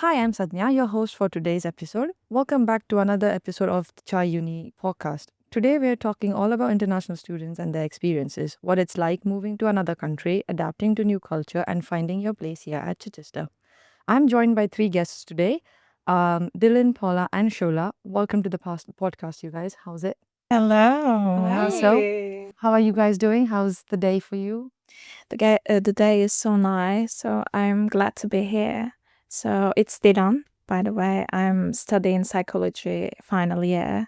Hi, I'm Sadnya, your host for today's episode. Welcome back to another episode of the Chai Uni podcast. Today, we're talking all about international students and their experiences, what it's like moving to another country, adapting to new culture, and finding your place here at Chichester. I'm joined by three guests today, Dilan, Paula, and Shola. Welcome to the podcast, you guys. How's it? Hello. So, how are you guys doing? How's the day for you? The day is so nice, so I'm glad to be here. So it's Dilan, by the way. I'm studying psychology final year,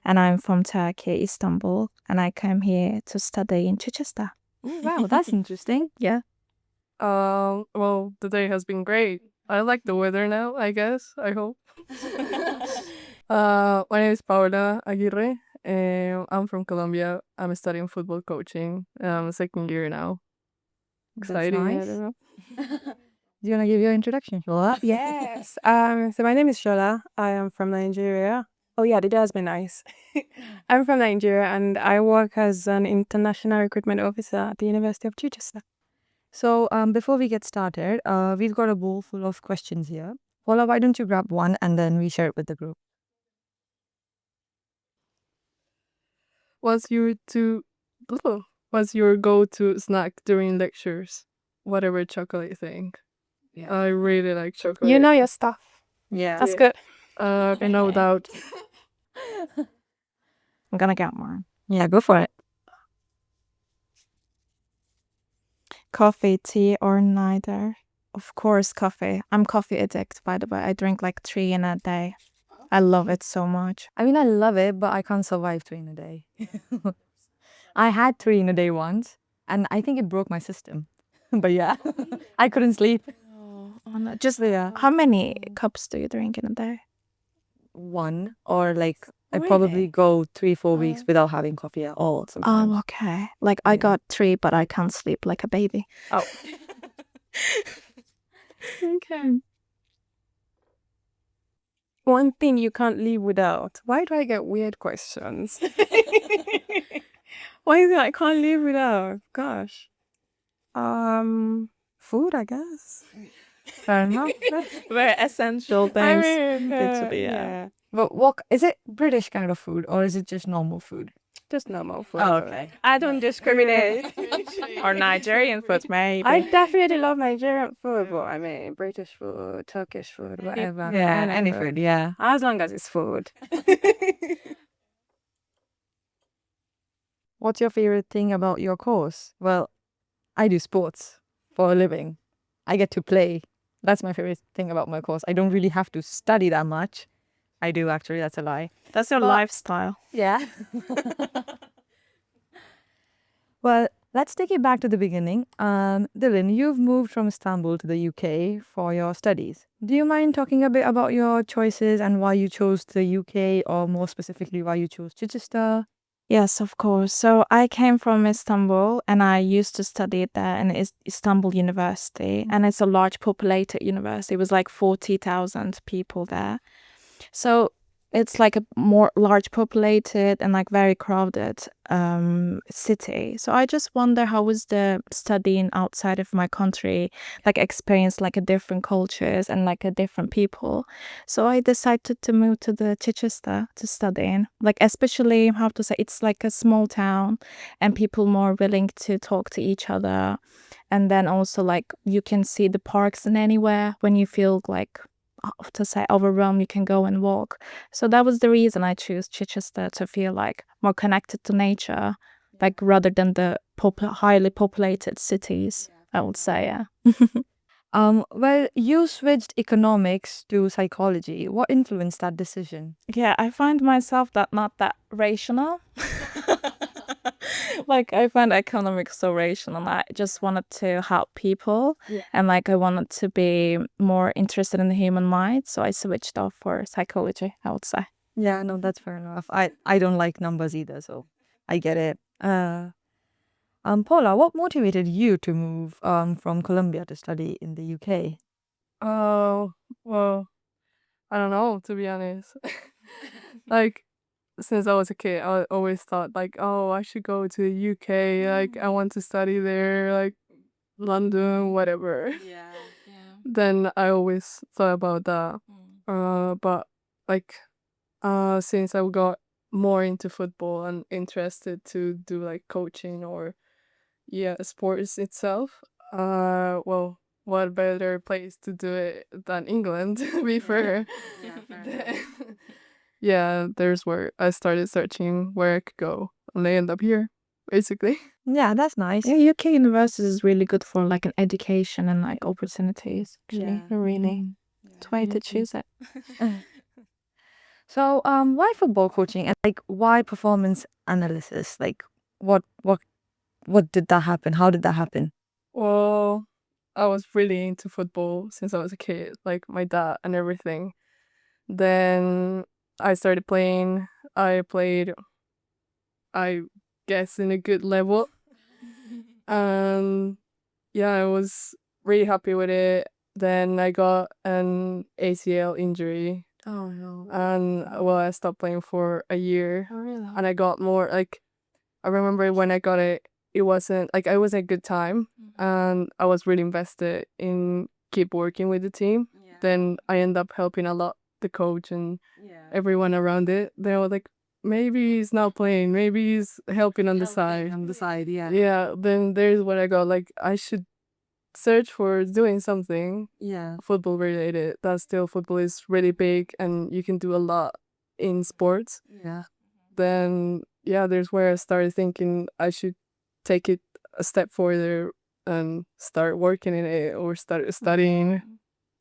and I'm from Turkey, Istanbul, and I came here to study in Chichester. Ooh, wow, that's interesting. Yeah. Well, the day has been great. I like the weather now, I guess. I hope. My name is Paula Aguirre. I'm from Colombia. I'm studying football coaching. I'm second year now. That's Exciting. I nice. don't know. Do you want to give your introduction, Shola? Yes. So my name is Shola. I am from Nigeria. Oh yeah, the day has been nice. I'm from Nigeria and I work as an international recruitment officer at the University of Chichester. So, before we get started, we've got a bowl full of questions here. Paula, why don't you grab one and then we share it with the group? What's your to What's your go-to snack during lectures? Whatever chocolate thing. Yeah. I really like chocolate. You know your stuff. Yeah. That's good. No doubt. I'm gonna get one. Yeah, go for it. Coffee, tea, or neither? Of course, coffee. I'm coffee addict, by the way. I drink like 3 in a day. I love it so much. I mean, I love it, but I can't survive 3 in a day. I had 3 in a day once, and I think it broke my system. But yeah, I couldn't sleep. Oh, no. Just how many cups do you drink in a day? One, or like, I Really? probably go 3-4 weeks without having coffee at all sometimes. Oh, okay. Like I Yeah. got 3, but I can't sleep like a baby. Oh. Okay. One thing you can't live without. Why do I get weird questions? Why is it I can't live without? Gosh. Food, I guess. Fair enough. Very essential I things. mean, literally, yeah. But what is it British kind of food or is it just normal food? Just normal food. Oh, okay. I don't discriminate. Or Nigerian food, maybe. I definitely love Nigerian food, but I mean British food, Turkish food, whatever. Yeah, Any any food, yeah. As long as it's food. What's your favorite thing about your course? Well, I do sports for a living. I get to play. That's my favorite thing about my course. I don't really have to study that much. I do actually, that's a lie. That's your But- lifestyle. Yeah. Well, let's take it back to the beginning. Dylan, you've moved from Istanbul to the UK for your studies. Do you mind talking a bit about your choices and why you chose the UK, or more specifically, why you chose Chichester? Yes, of course. So I came from Istanbul and I used to study there in Istanbul University. And it's a large populated university. It was like 40,000 people there. So it's like a more large populated and like very crowded city. So I just wonder how was the studying outside of my country, like experience like a different cultures and like a different people. So I decided to move to the Chichester to study in. Like especially how to say it's like a small town and people more willing to talk to each other. And then also like you can see the parks and anywhere when you feel like to say overwhelmed, you can go and walk. So that was the reason I chose Chichester, to feel like more connected to nature, like rather than the highly populated cities, I would say. Yeah. Well, you switched economics to psychology. What influenced that decision? Yeah, I find myself that not that rational. Like I find economics so rational and I just wanted to help people. Yeah. And like I wanted to be more interested in the human mind. So I switched off for psychology, I would say. Yeah, no, that's fair enough. I don't like numbers either, so I get it. Paula, what motivated you to move from Colombia to study in the UK? Oh, well, I don't know, to be honest. Like, since I was a kid, I always thought, like, oh, I should go to the UK. Like, I want to study there, like, London, whatever. Yeah. then I always thought about that. But like since I got more into football and interested to do like coaching or sports itself, well, what better place to do it than England, to be fair. Yeah, there's where I started searching where I could go, and I end up here, basically. Yeah, that's nice. Yeah, UK universities is really good for like an education and like opportunities. Actually, really. That's why to choose it. So, why football coaching and like why performance analysis? Like, what did that happen? How did that happen? Well, I was really into football since I was a kid, like my dad and everything. Then I started playing. I played, I guess, in a good level. And yeah, I was really happy with it. Then I got an ACL injury. Oh no. And well, I stopped playing for a year. Oh really? And I got more, like, I remember when I got it, it wasn't, like, I was at a good time. And I was really invested in keep working with the team. Then I end up helping a lot the coach and everyone around it. They were like, maybe he's not playing, maybe he's helping on the side. On the side, yeah. Yeah, then there's what I got, like, I should search for doing something Yeah. football related. That still football is really big and you can do a lot in sports. Yeah. Then yeah, there's where I started thinking I should take it a step further and start working in it or start studying.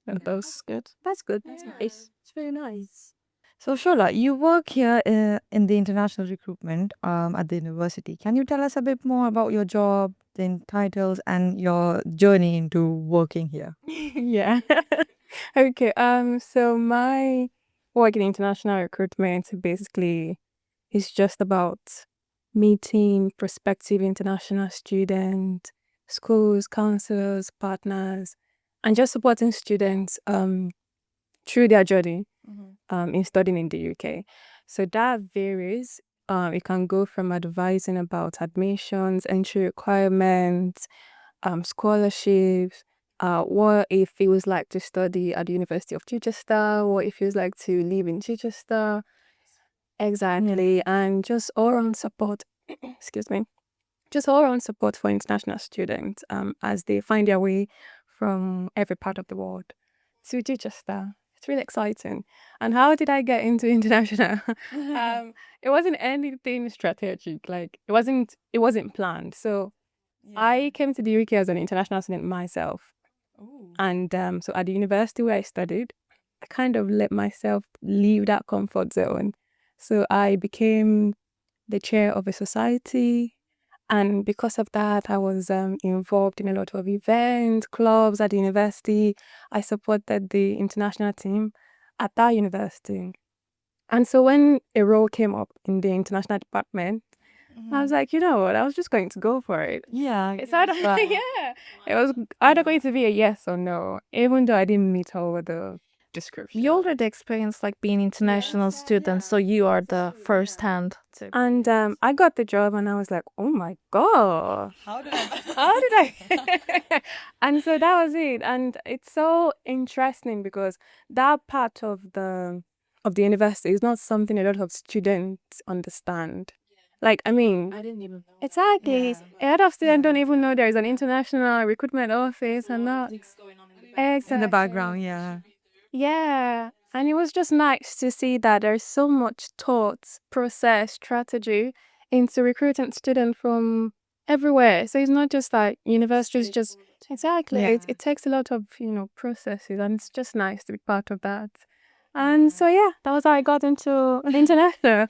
And that was good. That's good. That's nice. It's very nice. So, Shola, you work here in the international recruitment at the university. Can you tell us a bit more about your job, the titles, and your journey into working here? Yeah. Okay. So my work in international recruitment basically is just about meeting prospective international students, schools, counselors, partners, and just supporting students through their journey in studying in the UK. So that varies. It can go from advising about admissions, entry requirements, scholarships, what it feels like to study at the University of Chichester, what it feels like to live in Chichester. Exactly. And just all around support, excuse me, just all around support for international students as they find their way from every part of the world to Chichester. It's really exciting. And how did I get into international? It wasn't anything strategic. Like it wasn't planned. So I came to the UK as an international student myself. And so at the university where I studied, I kind of let myself leave that comfort zone. So I became the chair of a society. And because of that, I was involved in a lot of events, clubs at the university. I supported the international team at that university. And so when a role came up in the international department, I was like, you know what? I was just going to go for it. Yeah. It's either yeah, it was either going to be a yes or no, even though I didn't meet all the description. You already experienced like being international student, so you are the first hand to. And I got the job, and I was like, oh my god, How did I? how did I? And so that was it. And it's so interesting because that part of the university is not something a lot of students understand. Like, I mean, I didn't even know. exactly. A lot of students don't even know there is an international recruitment office and that. Exactly. In the background, yeah. Yeah. And it was just nice to see that there's so much thought, process, strategy into recruiting students from everywhere. So it's not just like universities just exactly. Yeah. It takes a lot of, processes, and it's just nice to be part of that. And so yeah, that was how I got into international.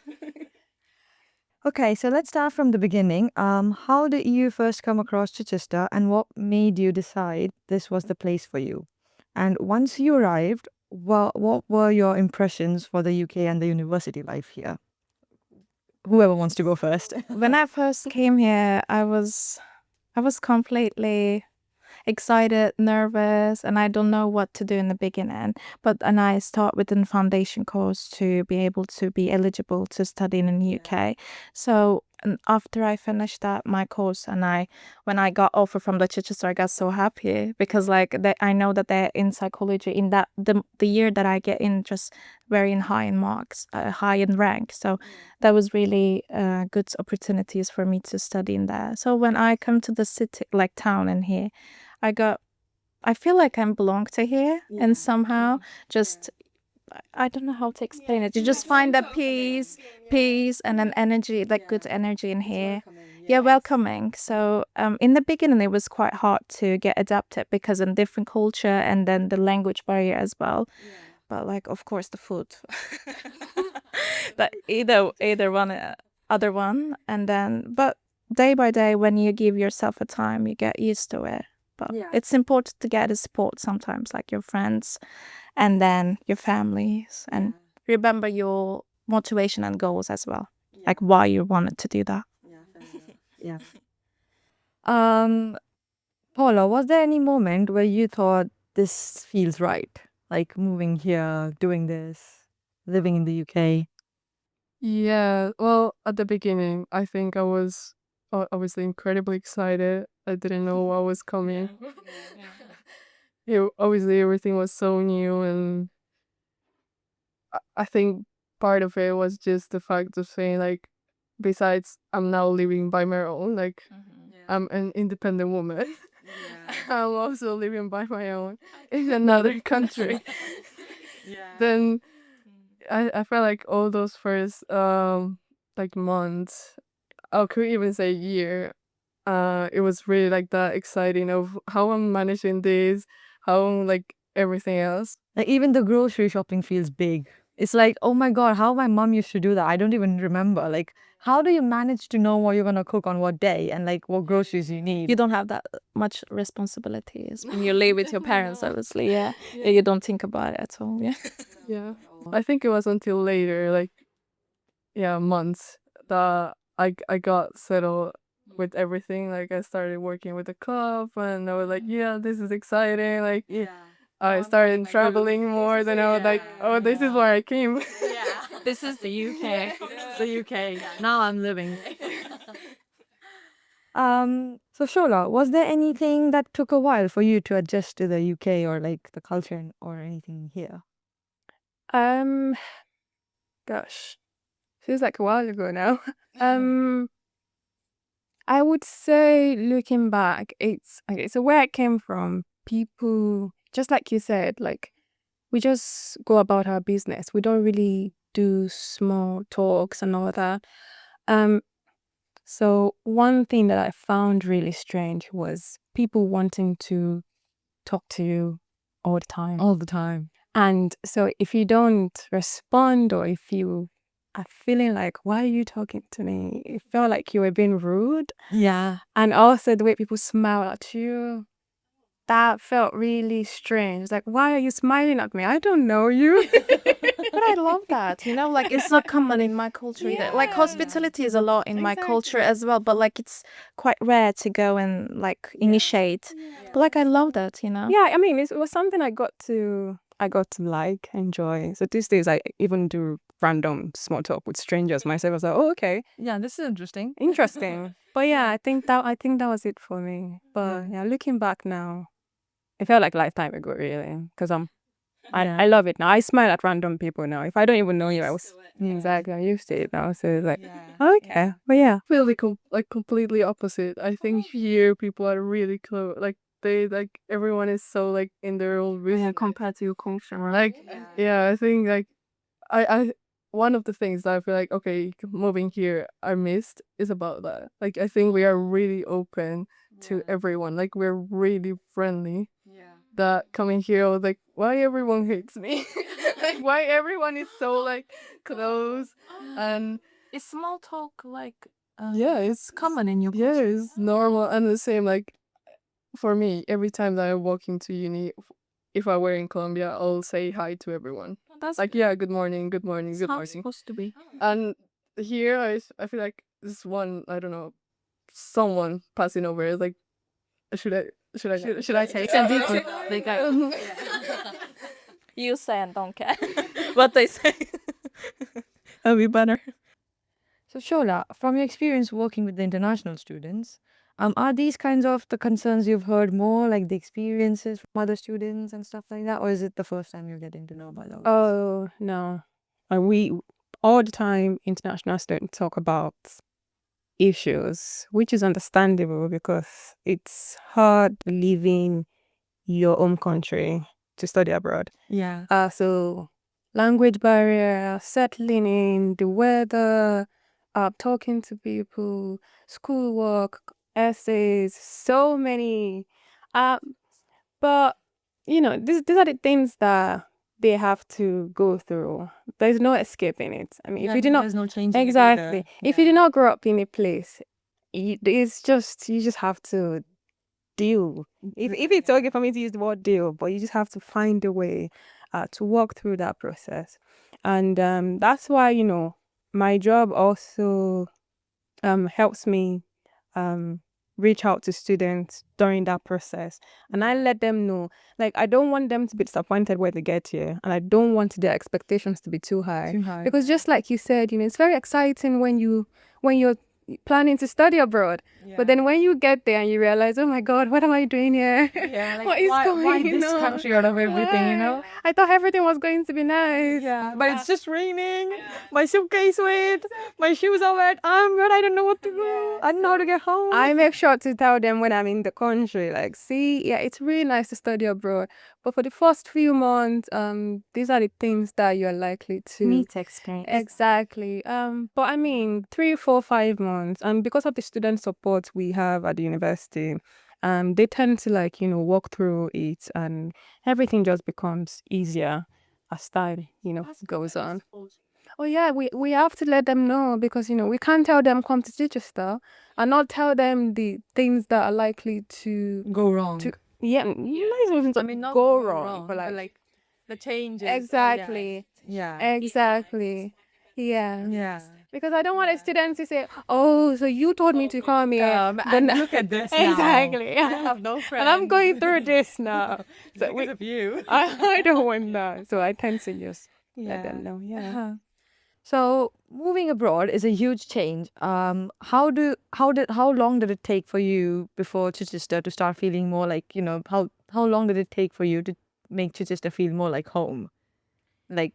Okay, so let's start from the beginning. How did you first come across Chichester, and what made you decide this was the place for you? And once you arrived, what were your impressions for the UK and the university life here? Whoever wants to go first. When I first came here, I was completely excited, nervous, and I don't know what to do in the beginning. And I start with a foundation course to be able to be eligible to study in the UK. So and after I finished that my course, and when I got offer from the Chichester, I got so happy because like I know that they're in psychology in that the year that I get in just very in high in marks, high in rank. So that was really good opportunities for me to study in there. So when I come to the city, like town in here, I feel like I belong to here, and somehow just I don't know how to explain it. You just find that peace, and an energy, like good energy in here. Yeah, welcoming. So in the beginning, it was quite hard to get adapted because in different culture and then the language barrier as well. But like, of course, the food. But either one, other one, and then but day by day, when you give yourself a time, you get used to it. But it's important to get a support sometimes, like your friends and then your families, and remember your motivation and goals as well, like why you wanted to do that. Yeah. Um, Paula, was there any moment where you thought this feels right? Like moving here, doing this, living in the UK? Yeah, well, at the beginning, I think I was obviously incredibly excited. I didn't know what was coming. Obviously, everything was so new, and I think part of it was just the fact of saying, like, besides, I'm now living by my own, like, I'm an independent woman. I'm also living by my own in another country. Then I felt like all those first like months, I could even say year, it was really like that exciting of how I'm managing this, how I'm like everything else. Like even the grocery shopping feels big. It's like, oh my God, how my mom used to do that. I don't even remember. Like, how do you manage to know what you're gonna cook on what day and like what groceries you need? You don't have that much responsibilities when you live with your parents, obviously. Yeah. You don't think about it at all. Yeah. Yeah. I think it was until later, like, yeah, months, that I got settled with everything. Like, I started working with the club, and I was like, yeah, this is exciting. Like, I started traveling more. Then I was like, oh, this is where I came. This is the UK. The UK. Now I'm living. So Shola, was there anything that took a while for you to adjust to the UK or like the culture or anything here? Um, gosh, feels like a while ago now. Um, I would say looking back, it's okay. So where I came from, people just like you said, like we just go about our business. We don't really do small talks and all that. Um, so one thing that I found really strange was people wanting to talk to you all the time. All the time. And so if you don't respond, or if you are feeling like, why are you talking to me? It felt like you were being rude. Yeah. And also the way people smile at you, that felt really strange. Like, why are you smiling at me? I don't know you. But I love that, like it's not common in my culture either. Like hospitality is a lot in my culture as well, but like it's quite rare to go and like initiate. But like I love that, Yeah, I mean, it was something I got to like enjoy. So these days I even do random small talk with strangers myself. I was like, oh, okay, Yeah, this is interesting. interesting. But yeah, I think that was it for me. But yeah, looking back now, it felt like a lifetime ago, really, because I love it now. I smile at random people now. If I don't even know you, exactly, I'm used to it now. So it's like, okay, but yeah. Really like completely opposite. I think here people are really close. Like, they like everyone is so like in their own business compared to your culture. Like, yeah, I think like I one of the things that I feel like, okay, moving here I missed is about that. Like, I think we are really open to everyone. Like, we're really friendly. That coming here, I was like, why everyone hates me? Like, why everyone is so like close, and Is small talk like yeah, it's common in your yeah, it's normal. And the same, like, for me, every time that I walk into uni, if I were in Colombia, I'll say hi to everyone. That's Like, yeah, good morning, good morning, good how it's morning. supposed to be. And here, I feel like this one, I don't know, someone passing over is like, should I take Some it? people, they go, you say and don't care what they say. That'll be better. So, Shola, from your experience working with the international students, are these kinds of the concerns you've heard more, like the experiences from other students and stuff like that, or is it the first time you're getting to know about all this? Oh no, we all the time international students talk about issues, which is understandable because it's hard leaving your home country to study abroad. Yeah. So language barrier, settling in, the weather, talking to people, schoolwork, essays, so many. Uh, but these are the things that they have to go through. There's no escaping it. I mean, if you do not there's no changing exactly, if you do not grow up in a place, it's just you just have to deal. If it's okay for me to use the word deal, but you just have to find a way to walk through that process. And that's why, my job also helps me reach out to students during that process. And I let them know, like, I don't want them to be disappointed when they get here. And I don't want their expectations to be too high. Too high. Because just like you said, it's very exciting when you're planning to study abroad. But then when you get there and you realize, oh my God, what am I doing here? like, What is why going this on? country out of everything, Why? I thought everything was going to be nice. Yeah, but it's just raining. My suitcase wet. My shoes are wet. I'm wet. I don't know what to do. I don't know how to get home. I make sure to tell them when I'm in the country, like, see, yeah, it's really nice to study abroad. But for the first few months, these are the things that you're likely to Need to experience. Exactly. But I mean, 3, 4, 5 months, and because of the student support we have at the university, they tend to walk through it, and everything just becomes easier as time, goes on. Oh yeah, we have to let them know because we can't tell them come to Chichester and not tell them the things that are likely to go wrong. yeah, you might even not go wrong, but like the changes. exactly. Yeah. Exactly. Yeah. Yeah. Because I don't want a student to say, "Oh, so you told me to come here." And look at this now. Exactly. I have no friends. And I'm going through this now. So because of you. I don't want that. So I tend to just let them know. Yeah. Uh-huh. So moving abroad is a huge change. How long did it take for you before Chichester to start feeling more like, how long did it take for you to make Chichester feel more like home? Like,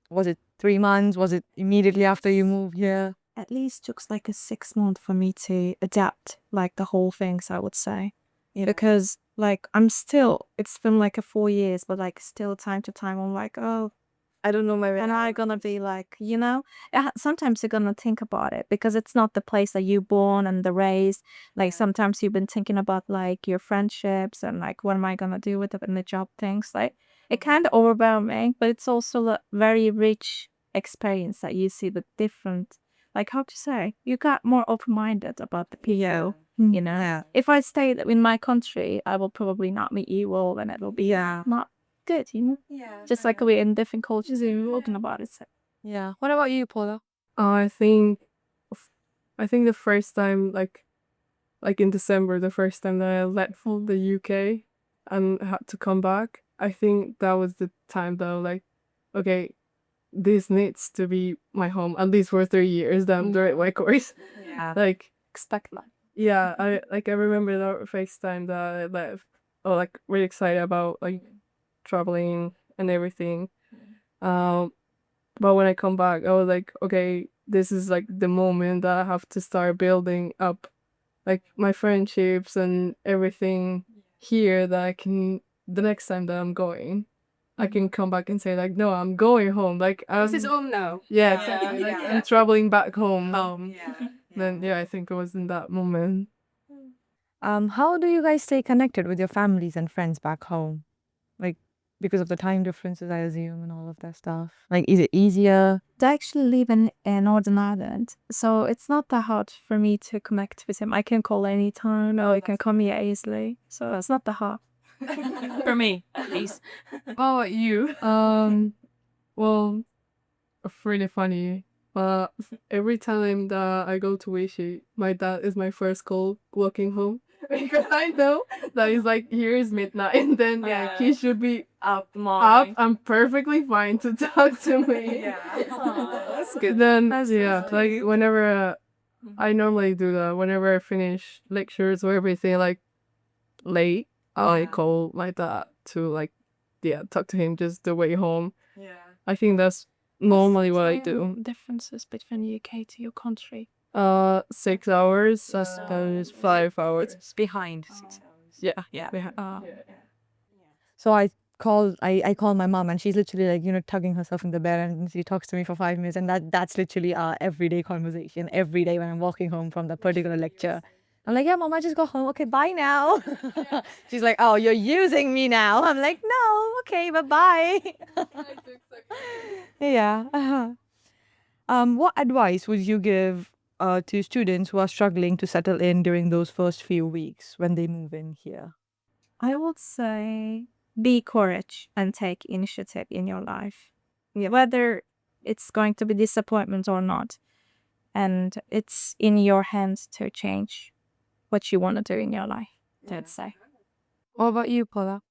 was it 3 months? Was it immediately after you moved here? At least took like a 6 month for me to adapt like the whole things, I would say. Yeah. Because like it's been like a 4 years, but like still time to time I'm like, oh, I don't know my and I'm gonna be like, sometimes you're gonna think about it because it's not the place that you born and the raised. Like sometimes you've been thinking about like your friendships and like what am I gonna do with it and the job things. Like it kind of overwhelming, but it's also a very rich experience that you see the different, like how to say, you got more open-minded about the people. If I stayed in my country, I will probably not meet you all, and it'll be not good. Just like we're in different cultures and we're talking about it. So. Yeah. What about you, Paula? I think the first time like in December, the first time that I left from the UK and had to come back, I think that was the time that I was like, okay, this needs to be my home at least for 3 years that I'm doing my course. Yeah. Like Expect that. yeah, I remember the first time that I left. Oh, like really excited about like traveling and everything. But when I come back, I was like, okay, this is like the moment that I have to start building up like my friendships and everything here that I can the next time that I'm going, I can come back and say like, no, I'm going home. Like This is home now. yeah, exactly. Like I'm traveling back home. Then yeah, I think it was in that moment. How do you guys stay connected with your families and friends back home? Like, because of the time differences, I assume, and all of that stuff. Like, is it easier? I actually live in Northern Ireland, so it's not that hard for me to connect with him. I can call anytime, or he can come here easily, so it's not that hard. For me, at least. How about you? Well, really funny. But every time that I go to Wishi, my dad is my first call walking home. Because I know that he's like, here is midnight, and then he should be up. I'm perfectly fine to talk to me. That's good. Then like whenever I normally do that. Whenever I finish lectures or everything like late, I call my dad to like talk to him just the way home. I think that's normally what I do. Differences between UK to your country. 6 hours, I suppose 5 hours. It's behind 6 hours. Yeah. Yeah. So I call my mom, and she's literally like, tugging herself in the bed, and she talks to me for 5 minutes, and that's literally our everyday conversation. Every day when I'm walking home from that particular lecture, I'm like, yeah, mom, I just got home. Okay, bye now. She's like, oh, you're using me now. I'm like, no, okay, bye bye. Yeah. What advice would you give to students who are struggling to settle in during those first few weeks when they move in here? I would say be courage and take initiative in your life. Yeah, whether it's going to be disappointment or not. And it's in your hands to change what you want to do in your life, let's say. What about you, Paula?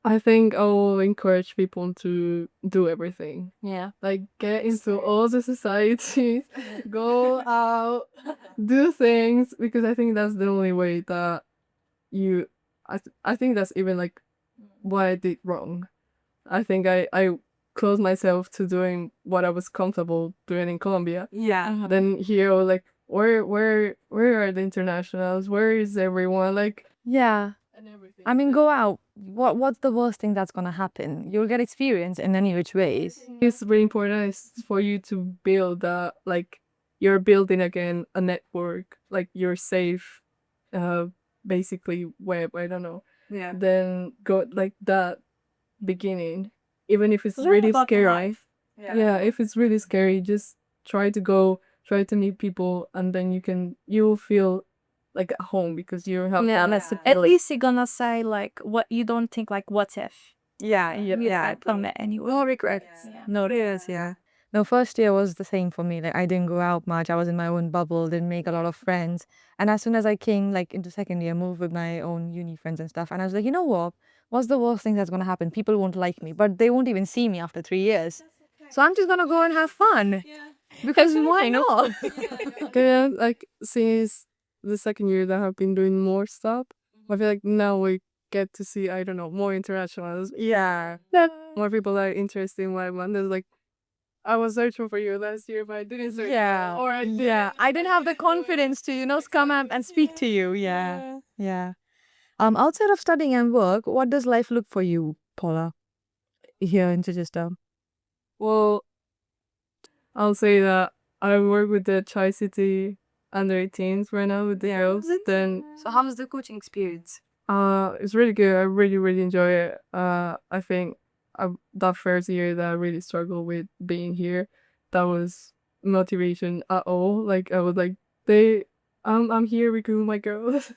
I think I will encourage people to do everything. Yeah. Like get into all the societies, go out, do things, because I think that's the only way that you. I think that's even like what I did wrong. I think I closed myself to doing what I was comfortable doing in Colombia. Yeah. Then here, I was like, where are the internationals? Where is everyone? Like, Yeah. and everything. I mean, go out. What's the worst thing that's gonna happen? You'll get experience in any which ways. It's really important is for you to build that, like you're building again a network, like you're safe, uh, basically web. I don't know. Yeah. Then go like that beginning, even if it's Learn really about scary. life. Yeah, if it's really scary, just try to go, try to meet people, and then you will feel like at home because you have At least you're gonna say like what you don't think like what if. Yeah, Yeah. Done it anyway. no regrets. No regrets, yeah. No, first year was the same for me. Like I didn't go out much. I was in my own bubble, didn't make a lot of friends. And as soon as I came like into second year, moved with my own uni friends and stuff. And I was like, you know what? What's the worst thing that's gonna happen? People won't like me, but they won't even see me after 3 years. So I'm just gonna go and have fun. Because why not? Yeah, like since the second year that I've been doing more stuff, I feel like now we get to see, I don't know, more internationals. Yeah. More people that are interested in what I want. There's like, I was searching for you last year, but I didn't search. Yeah. Or I did. Yeah. I didn't have the confidence to, come up and speak to you. Yeah. Yeah. Outside of studying and work, what does life look for you, Paula, here in Chichester? Well, I'll say that I work with the Tri-City under 18s right now with the girls. Then So how was the coaching experience? it's really good. I really, really enjoy it. I think that first year that I really struggled with being here, that was motivation at all. Like I was like, I'm here recruiting my girls.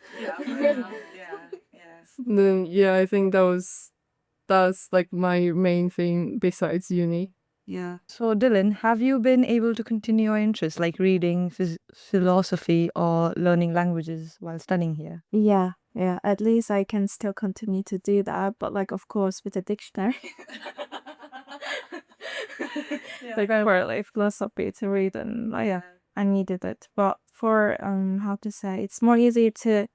Then I think that's like my main thing besides uni. Yeah. So, Dylan, have you been able to continue your interests like reading, philosophy, or learning languages while studying here? Yeah. Yeah. At least I can still continue to do that, but like of course with a dictionary. Like for like philosophy to read and I needed it. But for how to say it's more easier to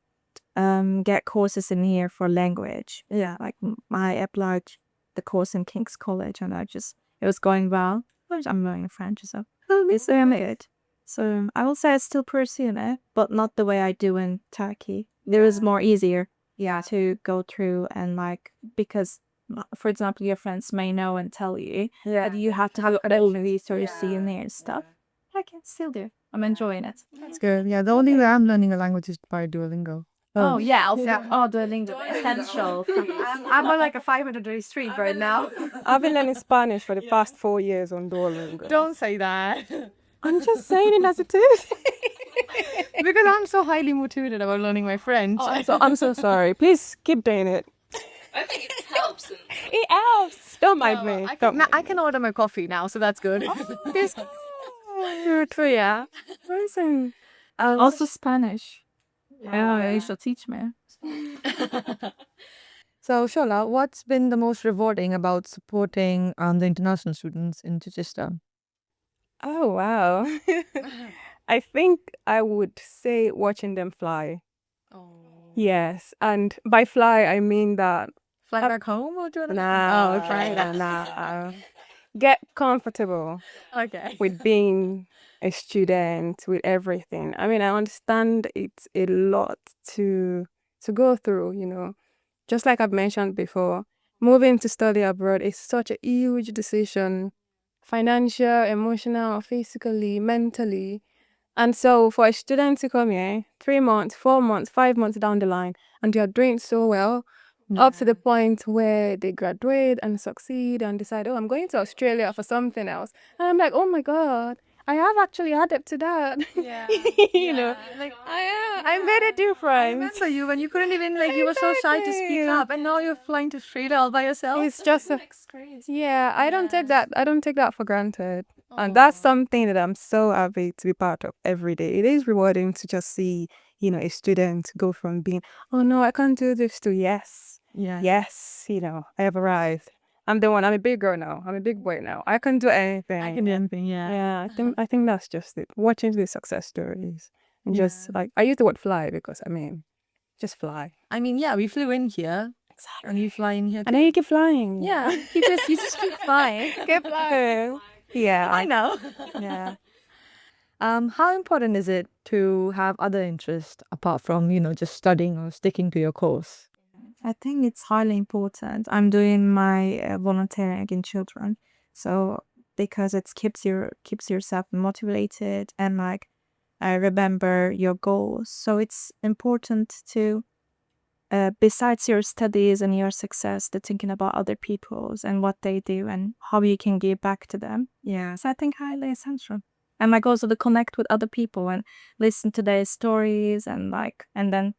get courses in here for language. Yeah. Like I applied the course in King's College and it was going well. I'm learning French, so it's good. So I will say I still pursue it, but not the way I do in Turkey. There is more easier, to go through and like because, for example, your friends may know and tell you that you have to have all research in there and stuff. I can still do. I'm enjoying it. That's good. Yeah, the only way I'm learning a language is by Duolingo. Oh yeah, also Duolingo, essential. I'm on like a 500-day streak right now. I've been learning Spanish for the past 4 years on Duolingo. Don't say that. I'm just saying it as it is. Because I'm so highly motivated about learning my French. I'm so sorry. Please keep doing it. I think it helps. It helps. Don't mind me. I can order my coffee now, so that's good. This true, yeah. Amazing. Also Spanish. Yeah, you should teach me. So, Shola, what's been the most rewarding about supporting the international students in Chichester? Oh, wow. I think I would say watching them fly. Oh. Yes. And by fly, I mean that. Fly Uh, back home or do Nah, Oh, okay. nah. Get comfortable Okay. with being a student, with everything. I mean, I understand it's a lot to go through, you know. Just like I've mentioned before, moving to study abroad is such a huge decision, financial, emotional, physically, mentally. And so for a student to come here 3 months, 4 months, 5 months down the line, and they are doing so well, up to the point where they graduate and succeed and decide, oh, I'm going to Australia for something else. And I'm like, oh my God, I have actually added to that. Yeah. You know, Like I made a I difference. remember you when you couldn't even like you were so shy to speak Exactly. up, and now you're flying to Australia all by yourself. It's just a, Crazy. yeah, I don't take Yeah. that for granted. And that's something that I'm so happy to be part of every day. It is rewarding to just see, you know, a student go from being, oh no, I can't do this, to yes, Yeah. yes, you know, I have arrived. I'm the one. I'm a big girl now. I'm a big boy now. I can do anything. I can do anything. Yeah. Yeah, I think that's just it. Watching the success stories and just like I use the word fly because I mean, just fly. I mean, yeah, we flew in here, and you fly in here. And then you keep flying. Yeah, you just keep flying. Keep flying. Yeah, I know. yeah. How important is it to have other interests apart from just studying or sticking to your course? I think it's highly important. I'm doing my volunteering in children, so because it keeps yourself motivated and like remember your goals. So it's important to besides your studies and your success, to thinking about other people's and what they do and how you can give back to them. Yeah, so I think highly essential. And like also to connect with other people and listen to their stories and and then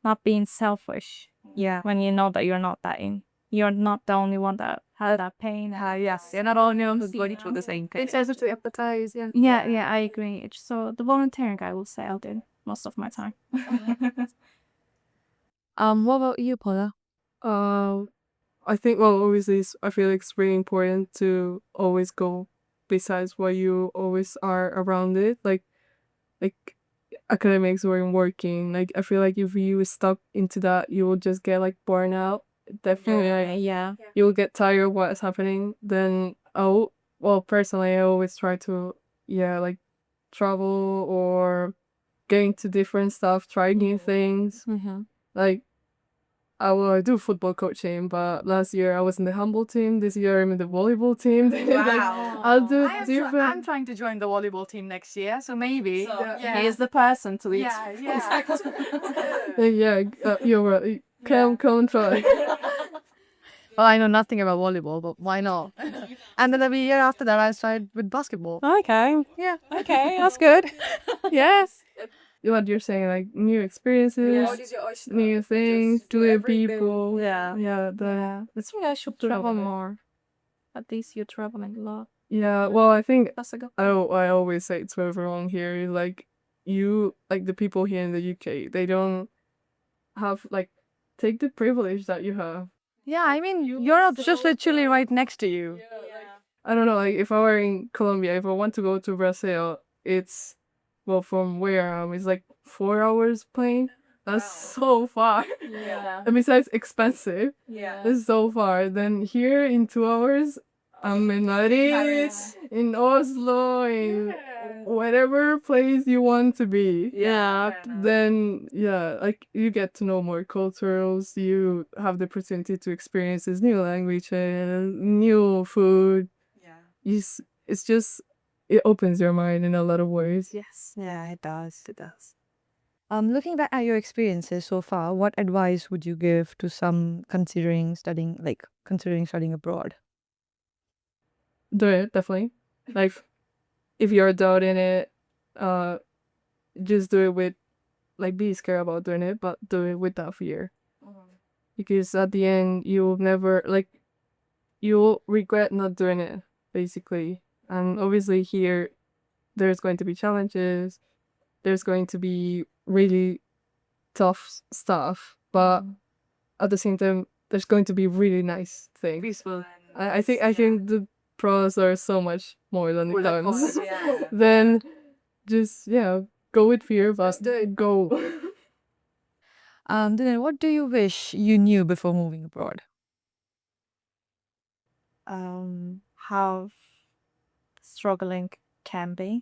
not being selfish. Yeah, when you know that you're not the only one that had that pain. Yes, you're not all who's going through the same thing. It's easy to empathize, yeah. Yeah, I agree. So the volunteering I will say I'll do most of my time. What about you, Paula? Um, I think, well, obviously, I feel it's really important to always go besides what you always are around it. Like academics or in working. Like, I feel like if you stuck into that, you will just get like burnt out. Definitely, like, Yeah. you'll get tired of what's happening. Then, well, personally, I always try to, yeah, like travel or getting to different stuff, try new things. Mm-hmm. Like, I do football coaching, but last year I was in the handball team. This year I'm in the volleyball team. Like, I'll do I'm different. trying to join the volleyball team next year, so maybe. He is the person to lead. Yeah, you're right. Come try. Well, I know nothing about volleyball, but why not? And then every year after that, I started with basketball. Okay. Yeah. Okay, that's good. Yes. What you're saying, like new experiences, new things, new people. Yeah, that's I should travel more. At least you're traveling a lot. yeah. Well, I think That's a good. I always say to everyone here, like the people here in the UK, they don't have like take the privilege that you have. Yeah, I mean, Europe's just literally right next to you. I don't know, like if I were in Colombia, if I want to go to Brazil, it's well from where I am, it's like 4 hours plane. That's so far. Yeah. And besides expensive, Yeah. it's so far. Then here in 2 hours, I'm in Madrid, in Oslo, in whatever place you want to be. Yeah. Then yeah, like you get to know more cultures, you have the opportunity to experience this new language and new food. It's just it opens your mind in a lot of ways. Yes. Yeah, it does. It does. Looking back at your experiences so far, what advice would you give to some considering studying abroad? Do it, definitely. Like if you're doubting it, uh just do it with like be scared about doing it, but do it without fear. Because at the end you'll never like you'll regret not doing it, basically. And obviously here there's going to be challenges, there's going to be really tough stuff, but at the same time there's going to be really nice things. Peaceful. I think the pros are so much more than the Well, of cons. course, yeah. Then just go with fear, but go. Dilan, what do you wish you knew before moving abroad? How struggling can be.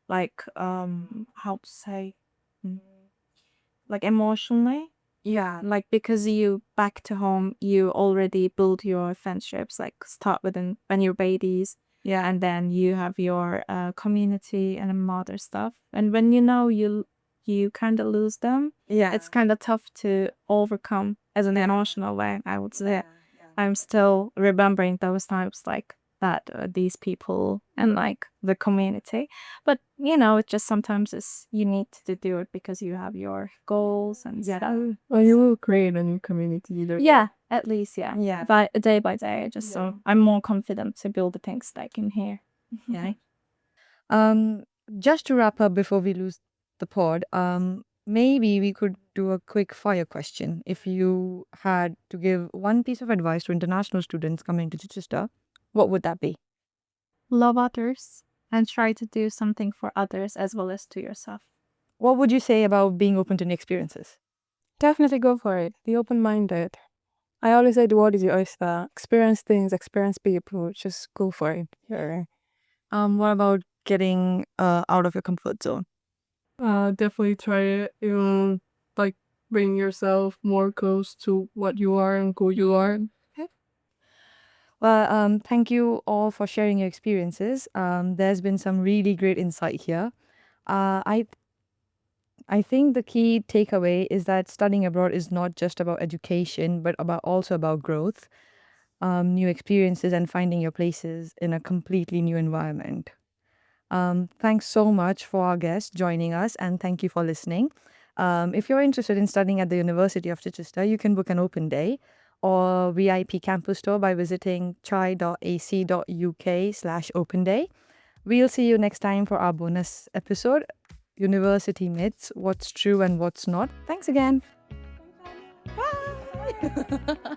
Like, how to say, mm, like emotionally. Yeah, like because you back to home, you already build your friendships, like start when you're babies. Yeah, and then you have your community and other stuff. And when you kind of lose them, yeah, it's kind of tough to overcome as an emotional way, I would say. I'm still remembering those times like that, these people and like the community. But it just sometimes is you need to do it because you have your goals and stuff. Well, you will create a new community either. Yeah, at least yeah. But day by day, just so I'm more confident to build the things like in here. Yeah. Um, just to wrap up before we lose the pod, maybe we could do a quick fire question. If you had to give one piece of advice to international students coming to Chichester, what would that be? Love others and try to do something for others as well as to yourself. What would you say about being open to new experiences? Definitely go for it. Be open-minded. I always say the world is your oyster. Experience things, experience people. Just go for it. Yeah. What about getting out of your comfort zone? Definitely try it. You'll like bring yourself more close to what you are and who you are. Well, thank you all for sharing your experiences. There's been some really great insight here. Uh, I I think the key takeaway is that studying abroad is not just about education, but also about growth, new experiences, and finding your places in a completely new environment. Thanks so much for our guest joining us, and thank you for listening. If you're interested in studying at the University of Chichester, you can book an open day or VIP campus tour by visiting chai.ac.uk/open day. We'll see you next time for our bonus episode, University Myths, What's True and What's Not. Thanks again. Bye.